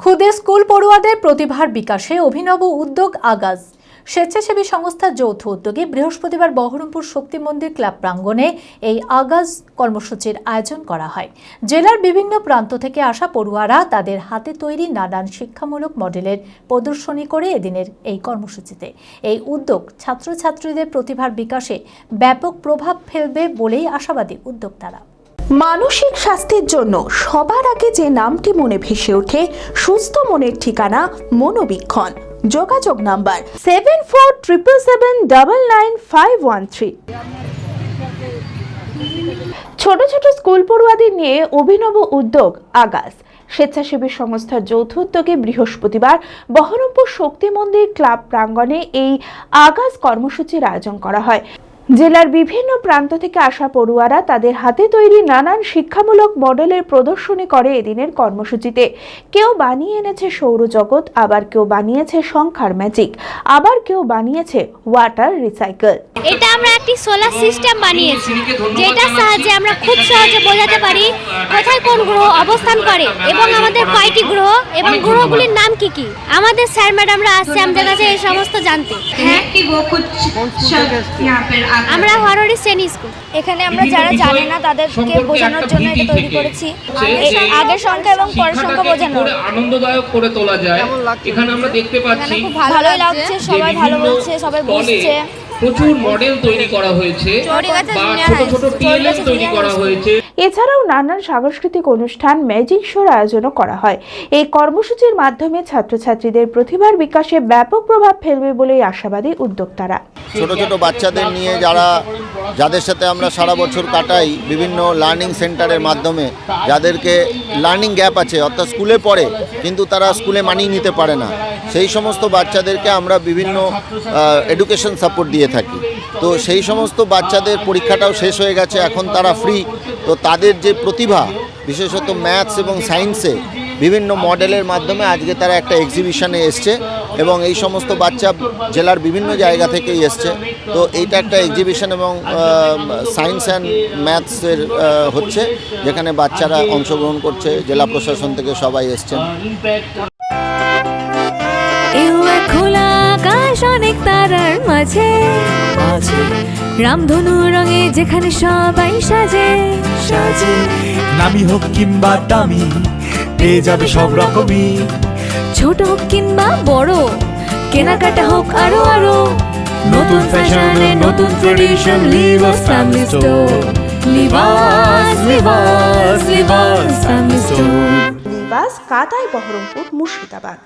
খুদে স্কুল পড়ুয়াদের প্রতিভার বিকাশে অভিনব উদ্যোগ আগাজ। স্বেচ্ছাসেবী সংস্থার যৌথ উদ্যোগে বৃহস্পতিবার বহরমপুর শক্তি মন্দির ক্লাব প্রাঙ্গণে এই আগাজ কর্মসূচির আয়োজন করা হয়। জেলার বিভিন্ন প্রান্ত থেকে আসা পড়ুয়ারা তাদের হাতে তৈরি নানান শিক্ষামূলক মডেলের প্রদর্শনী করে এদিনের এই কর্মসূচিতে। এই উদ্যোগ ছাত্রছাত্রীদের প্রতিভার বিকাশে ব্যাপক প্রভাব ফেলবে বলেই আশাবাদী উদ্যোক্তারা। মানসিক স্বাস্থ্যের জন্য সবার আগে যে নামটি মনে ভেসে ওঠে সুস্থ মনের ঠিকানা মনোবীক্ষণ। যোগাযোগ নাম্বার 7477799513। ছোট ছোট স্কুল পড়ুয়াদের নিয়ে অভিনব উদ্যোগ আগাজ। স্বেচ্ছাসেবী সংস্থার যৌথ উদ্যোগে বৃহস্পতিবার বহরমপুর শক্তি মন্দির ক্লাব প্রাঙ্গণে এই আগাজ কর্মসূচির আয়োজন করা হয়। জেলার বিভিন্ন প্রান্ত থেকে আসা পড়ুয়ারা তাদের হাতে তৈরি নানান শিক্ষামূলক মডেলের প্রদর্শনী করে এদিনের কর্মসূচিতে। কেউ বানিয়ে এনেছে সৌরজগৎ, আবার কেউ বানিয়েছে সংখ্যার ম্যাজিক, আবার কেউ বানিয়েছে ওয়াটার রিসাইকেল। এটা আমরা একটি সোলার সিস্টেম বানিয়েছি, যেটার সাহায্যে আমরা খুব সহজে বোঝাতে পারি কোথায় কোন গ্রহ অবস্থান করে এবং আমাদের কয়টি গ্রহ এবং গ্রহগুলির নাম কি কি। আমাদের স্যার ম্যাডামরা আসছে আমাদের কাছে এই সমস্ত জানতে। হ্যাঁ, আমরা হররি শ্রেণী স্কুল। এখানে আমরা যারা জানে না তাদেরকে বোঝানোর জন্য এটা তৈরি করেছি। আগের সংখ্যা এবং পরের সংখ্যা বোঝানোর আনন্দদায়ক করে তোলা যায়। এখানে আমরা দেখতে পাচ্ছি খুব ভালোই লাগছে, সবাই ভালো বলছে, সবাই বুঝছে। প্রচুর মডেল তৈরি করা হয়েছে বা ছোট ছোট টিএলএম তৈরি করা হয়েছে। এছাড়াও নানান সাংস্কৃতিক অনুষ্ঠান, ম্যাজিক শোর আয়োজনও করা হয়। এই কর্মসূচির মাধ্যমে ছাত্রছাত্রীদের প্রতিভার বিকাশে ব্যাপক প্রভাব ফেলবে বলেই আশাবাদী উদ্যোক্তারা। ছোট ছোট বাচ্চাদের নিয়ে যাদের সাথে আমরা সারা বছর কাটাই বিভিন্ন লার্নিং সেন্টারের মাধ্যমে, যাদেরকে লার্নিং গ্যাপ আছে, অর্থাৎ স্কুলে পড়ে কিন্তু তারা স্কুলে মানিয়ে নিতে পারে না, সেই সমস্ত বাচ্চাদেরকে আমরা বিভিন্ন এডুকেশন সাপোর্ট দিয়ে থাকি। তো সেই সমস্ত বাচ্চাদের পরীক্ষাটাও শেষ হয়ে গেছে, এখন তারা ফ্রি। তো তাদের যে প্রতিভা, বিশেষত ম্যাথস এবং সায়েন্সে বিভিন্ন মডেলের মাধ্যমে আজকে তারা একটা এক্সিবিশনে এসছে এবং এই সমস্ত বাচ্চা জেলার বিভিন্ন জায়গা থেকেই এসছে। তো এইটা একটা এক্সিবিশন এবং সায়েন্স অ্যান্ড ম্যাথসের হচ্ছে, যেখানে বাচ্চারা অংশগ্রহণ করছে। জেলা প্রশাসন থেকে সবাই এসছেন। অনেক তারার মাঝে রামধনু রঙে যেখানে সবাই সাজে সাজে, নামি হোক কিংবা দামি পেয়ে যাবে সব রকমই, ছোট হোক কিংবা বড় কেনাকাটা হোক আরো আরো, নতুন ফ্যাশনে নতুন ট্রেডিশন, লিভাস ফ্যামিলি স্টোর। লিভাস লিভাস লিভাস ফ্যামিলি স্টোর। লিভাস কাতাই, বহরমপুর, মুর্শিদাবাদ।